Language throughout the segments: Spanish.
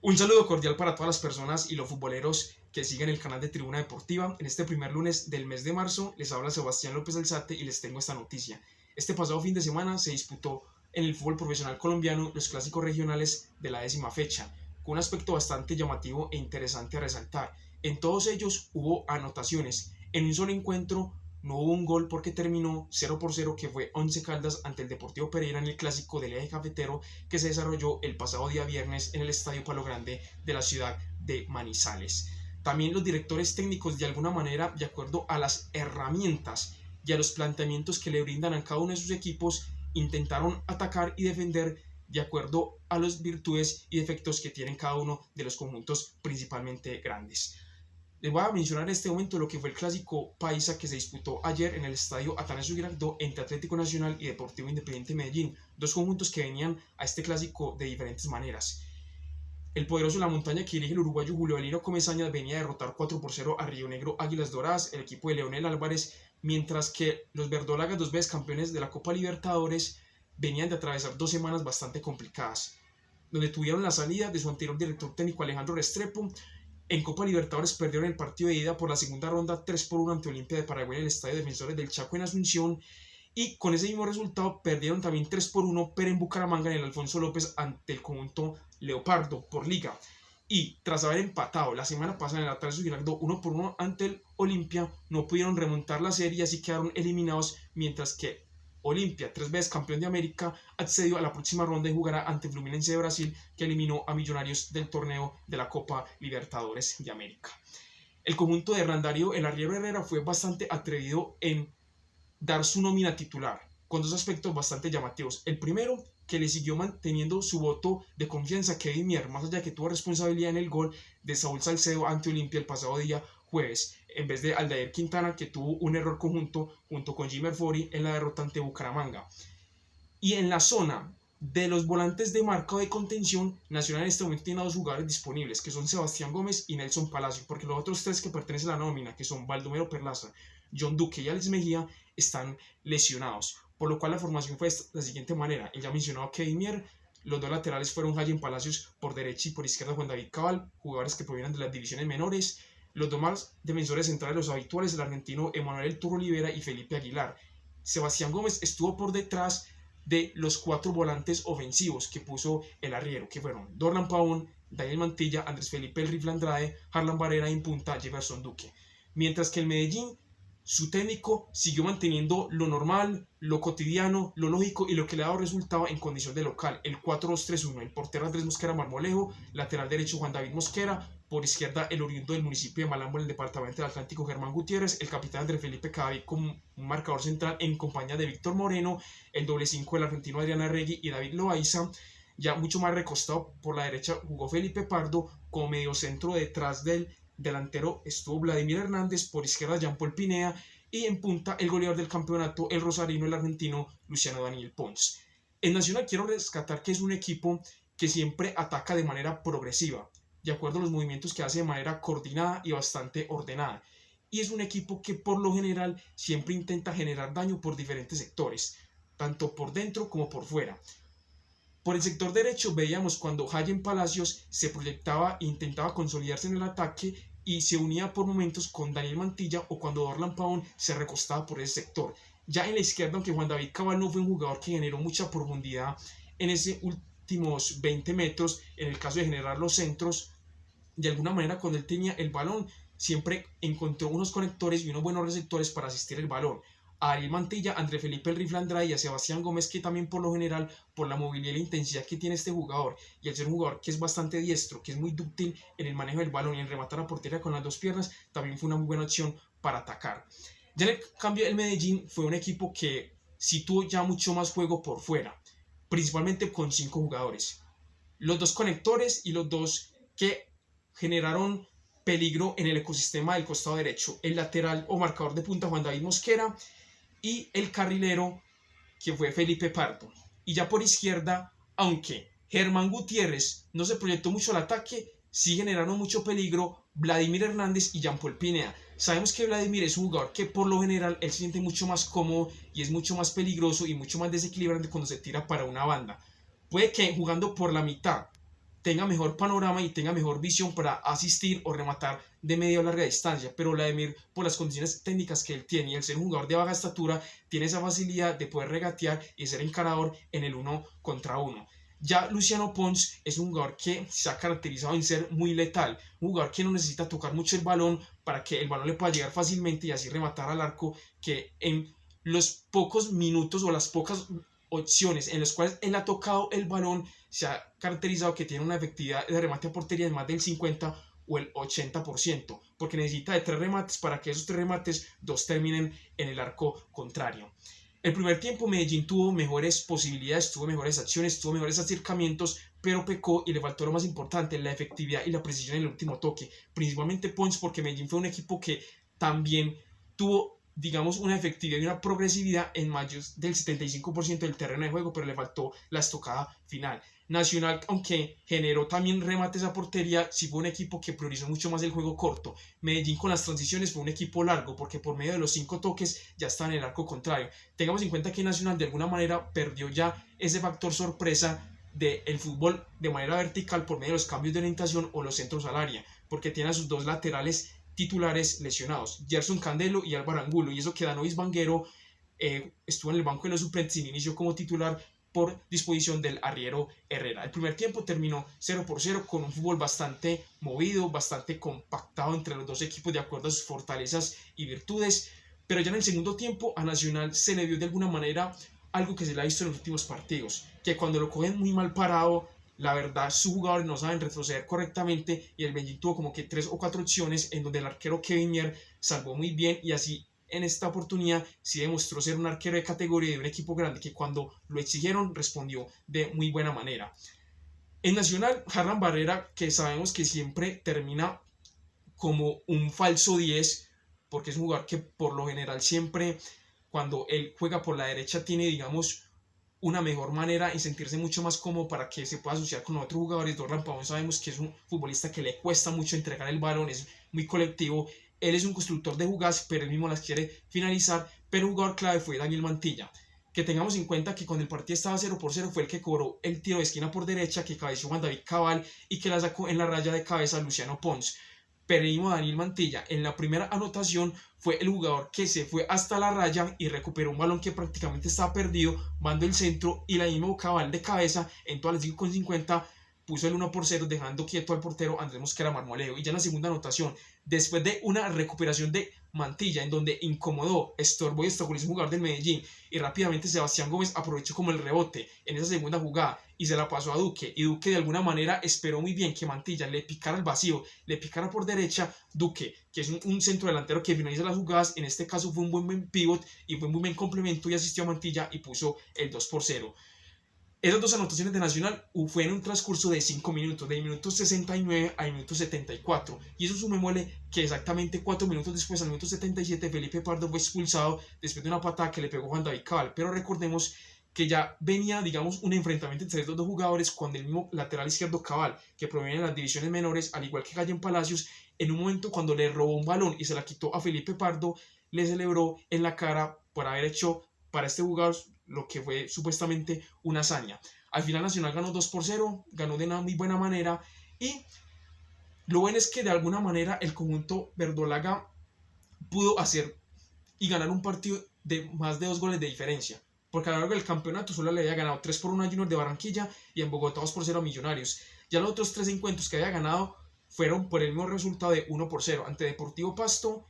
Un saludo cordial para todas las personas y los futboleros que siguen el canal de Tribuna Deportiva. En este primer lunes del mes de marzo les habla Sebastián López Alzate y les tengo esta noticia. Este pasado fin de semana se disputó en el fútbol profesional colombiano los clásicos regionales de la 10ª fecha, con un aspecto bastante llamativo e interesante a resaltar. En todos ellos hubo anotaciones. En un solo encuentro no hubo un gol porque terminó 0-0, que fue Once Caldas ante el Deportivo Pereira en el clásico del Eje Cafetero que se desarrolló el pasado día viernes en el Estadio Palo Grande de la ciudad de Manizales. También los directores técnicos, de alguna manera, de acuerdo a las herramientas y a los planteamientos que le brindan a cada uno de sus equipos, intentaron atacar y defender de acuerdo a las virtudes y defectos que tienen cada uno de los conjuntos principalmente grandes. Les voy a mencionar en este momento lo que fue el clásico paisa que se disputó ayer en el estadio Atanasio Girardot entre Atlético Nacional y Deportivo Independiente Medellín, dos conjuntos que venían a este clásico de diferentes maneras. El poderoso La Montaña, que dirige el uruguayo Julio Avelino Comesaña, venía a derrotar 4-0 a Río Negro Águilas Doradas, el equipo de Leonel Álvarez, mientras que los verdolagas, dos veces campeones de la Copa Libertadores, venían de atravesar 2 semanas bastante complicadas, donde tuvieron la salida de su anterior director técnico Alejandro Restrepo. En Copa Libertadores perdieron el partido de ida por la segunda ronda 3-1 ante Olimpia de Paraguay en el Estadio Defensores del Chaco en Asunción, y con ese mismo resultado perdieron también 3-1 pero en Bucaramanga en el Alfonso López ante el conjunto Leopardo por liga. Y tras haber empatado la semana pasada en el Atanasio Girardot 1-1 ante el Olimpia, no pudieron remontar la serie, así quedaron eliminados, mientras que Olimpia, 3 veces campeón de América, accedió a la próxima ronda y jugará ante Fluminense de Brasil, que eliminó a Millonarios del torneo de la Copa Libertadores de América. El conjunto de Hernán Darío El Arriero Herrera fue bastante atrevido en dar su nómina titular, con dos aspectos bastante llamativos. El primero, que le siguió manteniendo su voto de confianza a Kevin Mier, más allá de que tuvo responsabilidad en el gol de Saúl Salcedo ante Olimpia el pasado día jueves, en vez de Aldair Quintana, que tuvo un error conjunto junto con Jimmer Fori en la derrota ante Bucaramanga. Y en la zona de los volantes de marca o de contención, Nacional en este momento tiene a 2 jugadores disponibles, que son Sebastián Gómez y Nelson Palacio, porque los otros 3 que pertenecen a la nómina, que son Baldomero Perlaza, John Duque y Alex Mejía, están lesionados, por lo cual la formación fue de la siguiente manera. El ya mencionado Kevin Mier, los 2 laterales fueron Jayen Palacios por derecha y por izquierda Juan David Cabal, jugadores que provienen de las divisiones menores. Los 2 más defensores centrales, los habituales, el argentino Emanuel El Turro Olivera y Felipe Aguilar. Sebastián Gómez estuvo por detrás de los 4 volantes ofensivos que puso el arriero, que fueron Dorlan Pavón, Daniel Mantilla, Andrés Felipe El Rifle Andrade, Harlan Barrera y en punta Jefferson Duque. Mientras que el Medellín, su técnico siguió manteniendo lo normal, lo cotidiano, lo lógico y lo que le ha dado resultado en condición de local, el 4-2-3-1, el portero Andrés Mosquera Marmolejo, lateral derecho Juan David Mosquera, por izquierda el oriundo del municipio de Malambo en el departamento del Atlántico Germán Gutiérrez, el capitán Andrés Felipe Cadavid como un marcador central en compañía de Víctor Moreno, el doble 5 del argentino Adrián Arregui y David Loaiza. Ya mucho más recostado por la derecha jugó Felipe Pardo, como medio centro detrás del delantero estuvo Vladimir Hernández, por izquierda Jean Paul Pinea y en punta el goleador del campeonato, el rosarino, el argentino Luciano Daniel Pons. En Nacional quiero rescatar que es un equipo que siempre ataca de manera progresiva, de acuerdo a los movimientos que hace de manera coordinada y bastante ordenada. Y es un equipo que por lo general siempre intenta generar daño por diferentes sectores, tanto por dentro como por fuera. Por el sector derecho veíamos cuando Jayen Palacios se proyectaba e intentaba consolidarse en el ataque y se unía por momentos con Daniel Mantilla, o cuando Dorlan Pavón se recostaba por ese sector. Ya en la izquierda, aunque Juan David Cabal no fue un jugador que generó mucha profundidad en esos últimos 20 metros, en el caso de generar los centros, de alguna manera cuando él tenía el balón siempre encontró unos conectores y unos buenos receptores para asistir el balón. A Ariel Mantilla, André Felipe El Rifle Andrade y a Sebastián Gómez, que también por lo general, por la movilidad y la intensidad que tiene este jugador, y al ser un jugador que es bastante diestro, que es muy dúctil en el manejo del balón y en rematar a portería con las 2 piernas, también fue una muy buena opción para atacar. Ya en el cambio, el Medellín fue un equipo que sí tuvo ya mucho más juego por fuera, principalmente con 5 jugadores. Los 2 conectores y los 2 que generaron peligro en el ecosistema del costado derecho, el lateral o marcador de punta Juan David Mosquera y el carrilero, que fue Felipe Pardo. Y ya por izquierda, aunque Germán Gutiérrez no se proyectó mucho al ataque, sí generaron mucho peligro Vladimir Hernández y Jean Paul Pinea. Sabemos que Vladimir es un jugador que por lo general él se siente mucho más cómodo y es mucho más peligroso y mucho más desequilibrante cuando se tira para una banda. Puede que jugando por la mitad tenga mejor panorama y tenga mejor visión para asistir o rematar de media o larga distancia, pero Vladimir, por las condiciones técnicas que él tiene y el ser un jugador de baja estatura, tiene esa facilidad de poder regatear y ser encarador en el 1 contra 1. Ya Luciano Pons es un jugador que se ha caracterizado en ser muy letal, un jugador que no necesita tocar mucho el balón para que el balón le pueda llegar fácilmente y así rematar al arco, que en los pocos minutos o las pocas opciones en las cuales él ha tocado el balón se ha caracterizado que tiene una efectividad de remate a portería de más del 50 o el 80%, porque necesita de 3 remates para que esos 3 remates 2 terminen en el arco contrario. El primer tiempo Medellín tuvo mejores posibilidades, tuvo mejores acciones, tuvo mejores acercamientos, pero pecó y le faltó lo más importante, la efectividad y la precisión en el último toque, principalmente Pons, porque Medellín fue un equipo que también tuvo, digamos, una efectividad y una progresividad en más del 75% del terreno de juego, pero le faltó la estocada final. Nacional, aunque generó también remates a portería, sí fue un equipo que priorizó mucho más el juego corto. Medellín con las transiciones fue un equipo largo, porque por medio de los 5 toques ya estaba en el arco contrario. Tengamos en cuenta que Nacional de alguna manera perdió ya ese factor sorpresa del fútbol de manera vertical por medio de los cambios de orientación o los centros al área, porque tiene a sus 2 laterales titulares lesionados, Gerson Candelo y Álvaro Angulo, y eso que Danovis Vanguero estuvo en el banco de los suplentes y inició como titular por disposición del arriero Herrera. El primer tiempo terminó 0-0 con un fútbol bastante movido, bastante compactado entre los dos equipos de acuerdo a sus fortalezas y virtudes, pero ya en el segundo tiempo a Nacional se le vio de alguna manera algo que se le ha visto en los últimos partidos, que cuando lo cogen muy mal parado, la verdad sus jugadores no saben retroceder correctamente y el Medellín tuvo como que 3 o 4 opciones en donde el arquero Kevin Mier salvó muy bien y así en esta oportunidad sí demostró ser un arquero de categoría de un equipo grande que cuando lo exigieron respondió de muy buena manera. En Nacional, Harlan Barrera, que sabemos que siempre termina como un falso 10, porque es un jugador que por lo general siempre cuando él juega por la derecha tiene, digamos, una mejor manera y sentirse mucho más cómodo para que se pueda asociar con otros jugadores. Dorlan Pavón sabemos que es un futbolista que le cuesta mucho entregar el balón, es muy colectivo. Él es un constructor de jugadas, pero él mismo las quiere finalizar. Pero un jugador clave fue Daniel Mantilla. Que tengamos en cuenta que cuando el partido estaba 0-0 fue el que cobró el tiro de esquina por derecha que cabeció Juan David Cabal y que la sacó en la raya de cabeza Luciano Pons. Pero Daniel Mantilla en la primera anotación fue el jugador que se fue hasta la raya y recuperó un balón que prácticamente estaba perdido, mando el centro y la misma Cabal de cabeza en todas las 5:50 puso el 1-0 dejando quieto al portero Andrés Mosquera Marmoleo. Y ya en la segunda anotación, después de una recuperación de Mantilla en donde incomodó, estorbó y obstaculizó un jugador del Medellín y rápidamente Sebastián Gómez aprovechó como el rebote en esa segunda jugada y se la pasó a Duque, y Duque de alguna manera esperó muy bien que Mantilla le picara al vacío, le picara por derecha. Duque, que es un centro delantero que finaliza las jugadas, en este caso fue un buen pivot y fue un muy buen complemento y asistió a Mantilla y puso el 2-0. Esas 2 anotaciones de Nacional fue en un transcurso de 5 minutos, de minuto 69 a minuto 74. Y eso sumémosle que exactamente 4 minutos después, al minuto 77, Felipe Pardo fue expulsado después de una patada que le pegó Juan David Cabal. Pero recordemos que ya venía, digamos, un enfrentamiento entre estos dos jugadores cuando el mismo lateral izquierdo Cabal, que proviene de las divisiones menores, al igual que Gallen Palacios, en un momento cuando le robó un balón y se la quitó a Felipe Pardo, le celebró en la cara por haber hecho para este jugador lo que fue supuestamente una hazaña. Al final Nacional ganó 2-0, ganó de una muy buena manera y lo bueno es que de alguna manera el conjunto verdolaga pudo hacer y ganar un partido de más de 2 goles de diferencia, porque a lo largo del campeonato solo le había ganado 3-1 a Junior de Barranquilla y en Bogotá 2-0 a Millonarios. Ya los otros 3 encuentros que había ganado fueron por el mismo resultado de 1-0 ante Deportivo Pasto,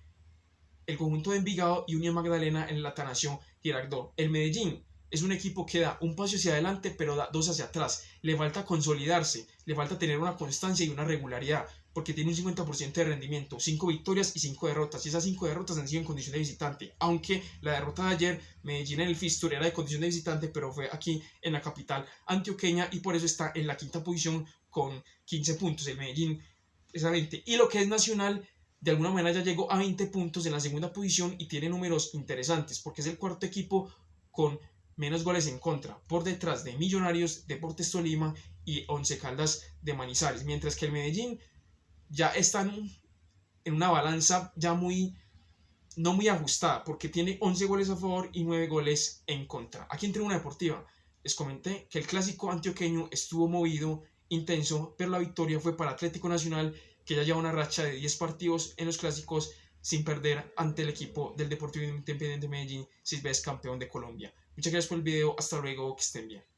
el conjunto de Envigado y Unión Magdalena en el Atanasio Girardot. El Medellín es un equipo que da un paso hacia adelante pero da 2 hacia atrás. Le falta consolidarse, le falta tener una constancia y una regularidad, porque tiene un 50% de rendimiento, 5 victorias y 5 derrotas, y esas 5 derrotas han sido en condición de visitante, aunque la derrota de ayer, Medellín en el Fixture era de condición de visitante, pero fue aquí en la capital antioqueña y por eso está en la 5ª posición con 15 puntos, el Medellín precisamente. Y lo que es Nacional, de alguna manera ya llegó a 20 puntos en la 2ª posición y tiene números interesantes, porque es el 4º equipo con menos goles en contra, por detrás de Millonarios, Deportes Tolima y Once Caldas de Manizales, mientras que el Medellín ya está en una balanza ya no muy ajustada, porque tiene 11 goles a favor y 9 goles en contra. Aquí en Tribuna Deportiva les comenté que el clásico antioqueño estuvo movido intenso, pero la victoria fue para Atlético Nacional, que ya lleva una racha de 10 partidos en los clásicos sin perder ante el equipo del Deportivo Independiente Medellín, 6 veces campeón de Colombia. Muchas gracias por el video, hasta luego, que estén bien.